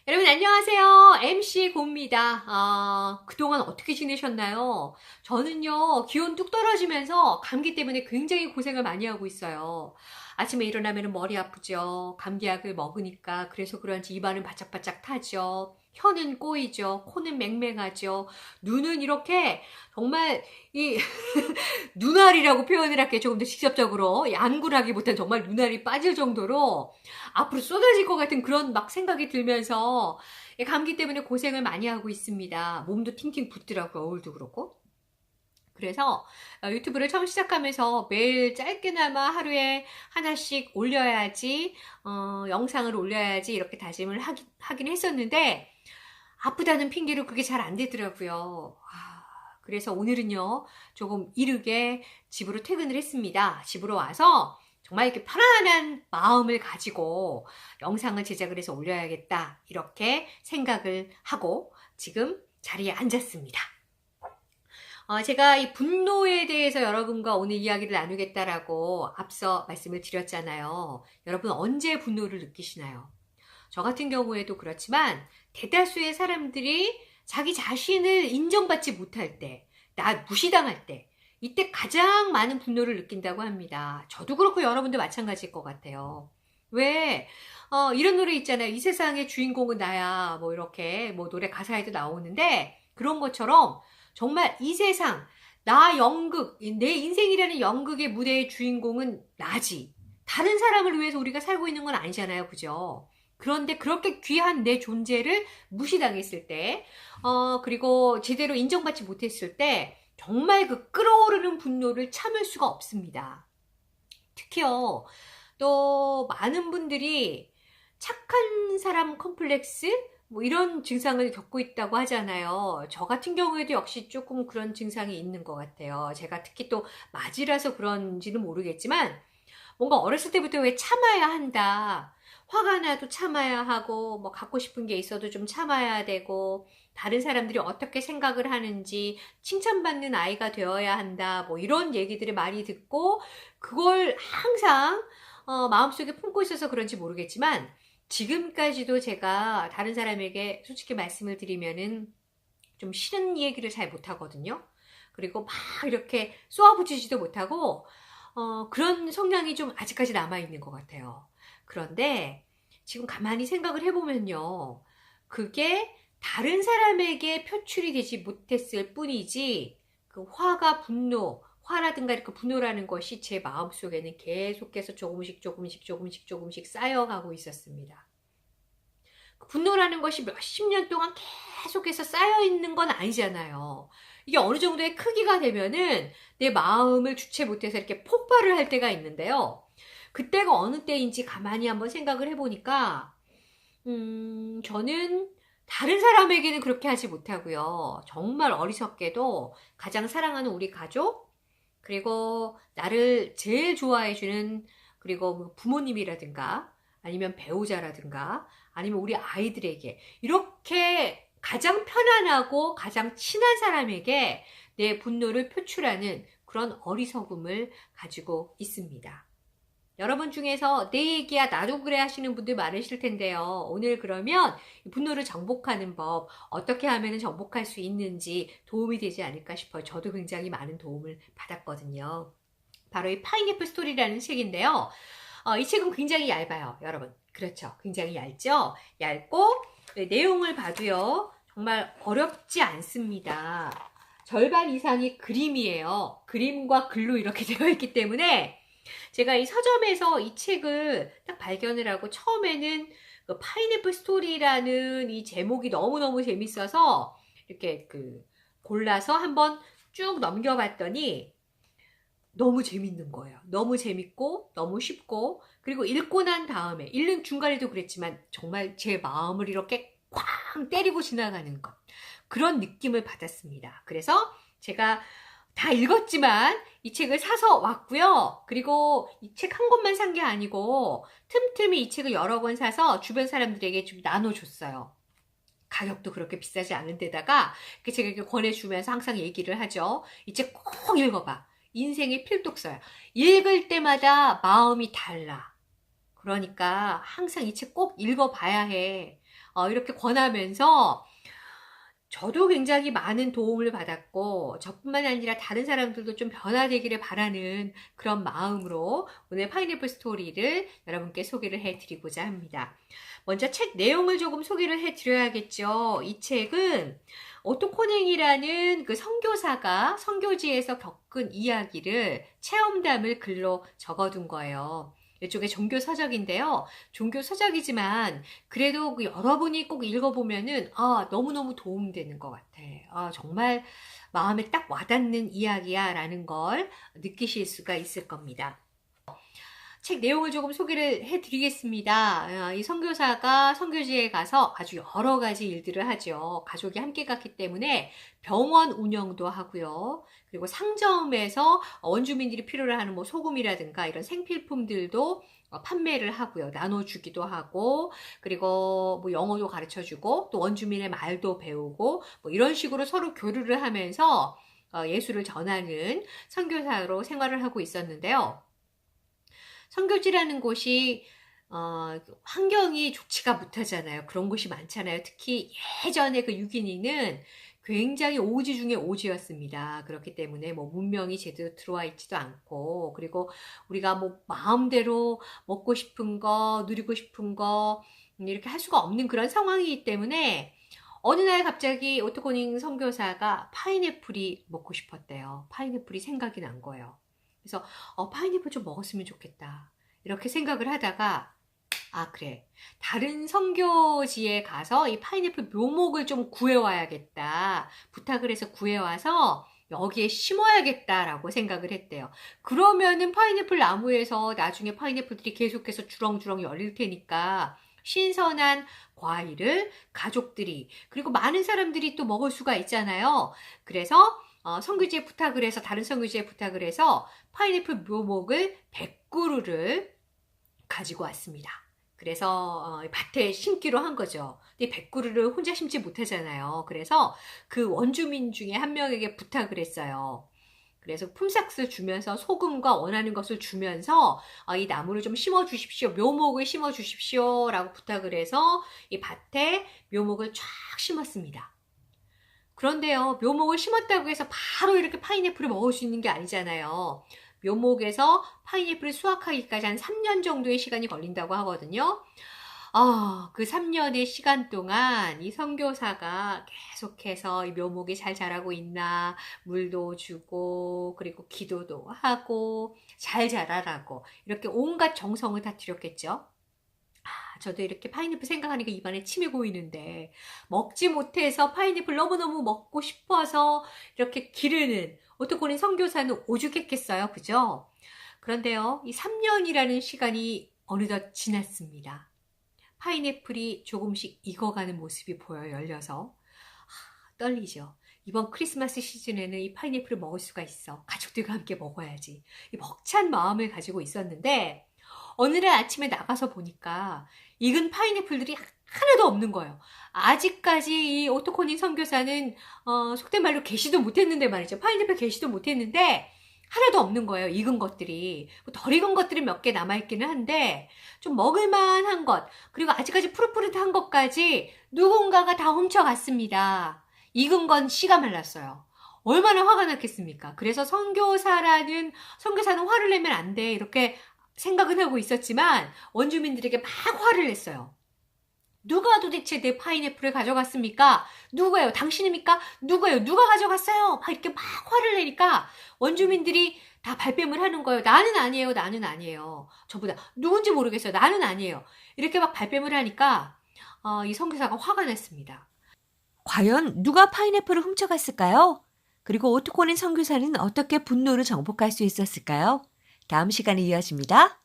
여러분 안녕하세요. MC 고입니다. 그동안 어떻게 지내셨나요? 저는요, 기온 뚝 떨어지면서 감기 때문에 굉장히 고생을 많이 하고 있어요. 아침에 일어나면 머리 아프죠. 감기약을 먹으니까 그래서 그런지 입안은 바짝바짝 타죠. 혀는 꼬이죠. 코는 맹맹하죠. 눈은 이렇게 정말 이 눈알이라고 표현을 할게요. 조금 더 직접적으로 양굴하기보다는 정말 눈알이 빠질 정도로 앞으로 쏟아질 것 같은 그런 막 생각이 들면서 감기 때문에 고생을 많이 하고 있습니다. 몸도 팅팅 붓더라고요. 얼굴도 그렇고. 그래서 유튜브를 처음 시작하면서 매일 짧게나마 하루에 하나씩 올려야지, 영상을 올려야지 이렇게 다짐을 하긴 했었는데 아프다는 핑계로 그게 잘 안 되더라고요. 그래서 오늘은요, 조금 이르게 집으로 퇴근을 했습니다. 집으로 와서 정말 이렇게 편안한 마음을 가지고 영상을 제작을 해서 올려야겠다. 이렇게 생각을 하고 지금 자리에 앉았습니다. 제가 이 분노에 대해서 여러분과 오늘 이야기를 나누겠다라고 앞서 말씀을 드렸잖아요. 여러분 언제 분노를 느끼시나요? 저 같은 경우에도 그렇지만 대다수의 사람들이 자기 자신을 인정받지 못할 때, 나 무시당할 때, 이때 가장 많은 분노를 느낀다고 합니다. 저도 그렇고 여러분도 마찬가지일 것 같아요. 왜? 이런 노래 있잖아요. 이 세상의 주인공은 나야. 뭐 이렇게 뭐 노래 가사에도 나오는데 그런 것처럼 정말 이 세상, 나 연극, 내 인생이라는 연극의 무대의 주인공은 나지. 다른 사람을 위해서 우리가 살고 있는 건 아니잖아요. 그죠? 그런데 그렇게 귀한 내 존재를 무시당했을 때, 그리고 제대로 인정받지 못했을 때, 정말 그 끓어오르는 분노를 참을 수가 없습니다. 특히요, 또 많은 분들이 착한 사람 컴플렉스? 뭐 이런 증상을 겪고 있다고 하잖아요. 저 같은 경우에도 역시 조금 그런 증상이 있는 것 같아요. 제가 특히 또 맞이라서 그런지는 모르겠지만, 뭔가 어렸을 때부터 왜 참아야 한다. 화가 나도 참아야 하고, 뭐 갖고 싶은 게 있어도 좀 참아야 되고, 다른 사람들이 어떻게 생각을 하는지 칭찬받는 아이가 되어야 한다. 뭐 이런 얘기들을 많이 듣고, 그걸 항상 마음속에 품고 있어서 그런지 모르겠지만, 지금까지도 제가 다른 사람에게 솔직히 말씀을 드리면은 좀 싫은 얘기를 잘 못하거든요. 그리고 막 이렇게 쏘아붙이지도 못하고, 그런 성향이 좀 아직까지 남아있는 것 같아요. 그런데 지금 가만히 생각을 해보면요. 그게 다른 사람에게 표출이 되지 못했을 뿐이지, 그 화가 분노, 화라든가 이렇게 분노라는 것이 제 마음속에는 계속해서 조금씩 쌓여가고 있었습니다. 그 분노라는 것이 몇십 년 동안 계속해서 쌓여있는 건 아니잖아요. 이게 어느 정도의 크기가 되면은 내 마음을 주체 못해서 이렇게 폭발을 할 때가 있는데요. 그때가 어느 때인지 가만히 한번 생각을 해보니까, 저는 다른 사람에게는 그렇게 하지 못하고요. 정말 어리석게도 가장 사랑하는 우리 가족, 그리고 나를 제일 좋아해주는, 그리고 뭐 부모님이라든가, 아니면 배우자라든가, 아니면 우리 아이들에게, 이렇게 가장 편안하고 가장 친한 사람에게 내 분노를 표출하는 그런 어리석음을 가지고 있습니다. 여러분 중에서 내 얘기야 나도 그래 하시는 분들 많으실 텐데요. 오늘 그러면 분노를 정복하는 법, 어떻게 하면 정복할 수 있는지 도움이 되지 않을까 싶어요. 저도 굉장히 많은 도움을 받았거든요. 바로 이 파인애플 스토리라는 책인데요. 이 책은 굉장히 얇아요, 여러분. 그렇죠. 굉장히 얇죠? 얇고, 네, 내용을 봐도요, 정말 어렵지 않습니다. 절반 이상이 그림이에요. 그림과 글로 이렇게 되어 있기 때문에, 제가 이 서점에서 이 책을 딱 발견을 하고 처음에는 그 파인애플 스토리라는 이 제목이 너무너무 재밌어서 이렇게 골라서 한번 쭉 넘겨봤더니 너무 재밌는 거예요. 너무 재밌고 너무 쉽고 그리고 읽고 난 다음에 읽는 중간에도 그랬지만 정말 제 마음을 이렇게 쾅 때리고 지나가는 것 그런 느낌을 받았습니다. 그래서 제가 다 읽었지만 이 책을 사서 왔고요. 그리고 이 책 한 권만 산 게 아니고 틈틈이 이 책을 여러 권 사서 주변 사람들에게 좀 나눠줬어요. 가격도 그렇게 비싸지 않은 데다가 제가 이렇게 권해주면서 항상 얘기를 하죠. 이 책 꼭 읽어봐. 인생의 필독서야. 읽을 때마다 마음이 달라. 그러니까 항상 이 책 꼭 읽어봐야 해. 이렇게 권하면서 저도 굉장히 많은 도움을 받았고 저뿐만 아니라 다른 사람들도 좀 변화되기를 바라는 그런 마음으로 오늘 파인애플 스토리를 여러분께 소개를 해드리고자 합니다. 먼저 책 내용을 조금 소개를 해드려야겠죠. 이 책은 오토 코냉이라는 그 선교사가 선교지에서 겪은 이야기를 체험담을 글로 적어둔 거예요. 이쪽에 종교 서적인데요. 종교 서적이지만 그래도 그 여러분이 꼭 읽어보면은 너무너무 도움되는 것 같아. 정말 마음에 딱 와닿는 이야기야 라는 걸 느끼실 수가 있을 겁니다. 책 내용을 조금 소개를 해드리겠습니다. 이 선교사가 선교지에 가서 아주 여러 가지 일들을 하죠. 가족이 함께 갔기 때문에 병원 운영도 하고요. 그리고 상점에서 원주민들이 필요로 하는 뭐 소금이라든가 이런 생필품들도 판매를 하고요. 나눠주기도 하고, 그리고 뭐 영어도 가르쳐주고, 또 원주민의 말도 배우고, 뭐 이런 식으로 서로 교류를 하면서 예수를 전하는 선교사로 생활을 하고 있었는데요. 선교지라는 곳이 환경이 좋지가 못하잖아요. 그런 곳이 많잖아요. 특히 예전에 그 유기니는 굉장히 오지 중에 오지였습니다. 그렇기 때문에 뭐 문명이 제대로 들어와 있지도 않고, 그리고 우리가 뭐 마음대로 먹고 싶은 거, 누리고 싶은 거 이렇게 할 수가 없는 그런 상황이기 때문에 어느 날 갑자기 오토코닝 선교사가 파인애플이 먹고 싶었대요. 파인애플이 생각이 난 거예요. 그래서 파인애플 좀 먹었으면 좋겠다. 이렇게 생각을 하다가 그래. 다른 선교지에 가서 이 파인애플 묘목을 좀 구해와야겠다. 부탁을 해서 구해와서 여기에 심어야겠다라고 생각을 했대요. 그러면은 파인애플 나무에서 나중에 파인애플들이 계속해서 주렁주렁 열릴 테니까 신선한 과일을 가족들이 그리고 많은 사람들이 또 먹을 수가 있잖아요. 그래서 선교지에 부탁을 해서 다른 선교지에 부탁을 해서 파인애플 묘목을 100그루를 가지고 왔습니다. 그래서 밭에 심기로 한 거죠. 근데 100그루를 혼자 심지 못하잖아요. 그래서 그 원주민 중에 한 명에게 부탁을 했어요. 그래서 품삯을 주면서 소금과 원하는 것을 주면서 이 나무를 좀 심어 주십시오. 묘목을 심어 주십시오. 라고 부탁을 해서 이 밭에 묘목을 쫙 심었습니다. 그런데요, 묘목을 심었다고 해서 바로 이렇게 파인애플을 먹을 수 있는 게 아니잖아요. 묘목에서 파인애플을 수확하기까지 한 3년 정도의 시간이 걸린다고 하거든요. 그 3년의 시간 동안 이 선교사가 계속해서 이 묘목이 잘 자라고 있나, 물도 주고, 그리고 기도도 하고, 잘 자라라고, 이렇게 온갖 정성을 다 들였겠죠. 저도 이렇게 파인애플 생각하니까 입안에 침이 고이는데 먹지 못해서 파인애플 너무너무 먹고 싶어서 이렇게 기르는 오토코린 선교사는 오죽했겠어요. 그죠? 그런데요, 이 3년이라는 시간이 어느덧 지났습니다. 파인애플이 조금씩 익어가는 모습이 보여요. 열려서. 떨리죠. 이번 크리스마스 시즌에는 이 파인애플을 먹을 수가 있어. 가족들과 함께 먹어야지. 이 벅찬 마음을 가지고 있었는데 어느 날 아침에 나가서 보니까 익은 파인애플들이 하나도 없는 거예요. 아직까지 이 오토코닝 선교사는 속된 말로 계시도 못했는데 말이죠. 파인애플 계시도 못했는데 하나도 없는 거예요. 익은 것들이. 덜 익은 것들이 몇 개 남아있기는 한데 좀 먹을만한 것 그리고 아직까지 푸릇푸릇한 것까지 누군가가 다 훔쳐갔습니다. 익은 건 씨가 말랐어요. 얼마나 화가 났겠습니까? 그래서 선교사는 화를 내면 안 돼. 이렇게 생각은 하고 있었지만 원주민들에게 막 화를 냈어요. 누가 도대체 내 파인애플을 가져갔습니까? 누구예요? 당신입니까? 누구예요? 누가 가져갔어요? 막 이렇게 막 화를 내니까 원주민들이 다 발뺌을 하는 거예요. 나는 아니에요. 나는 아니에요. 저보다 누군지 모르겠어요. 나는 아니에요. 이렇게 막 발뺌을 하니까 이 선교사가 화가 났습니다. 과연 누가 파인애플을 훔쳐갔을까요? 그리고 오토코닌 선교사는 어떻게 분노를 정복할 수 있었을까요? 다음 시간에 이어집니다.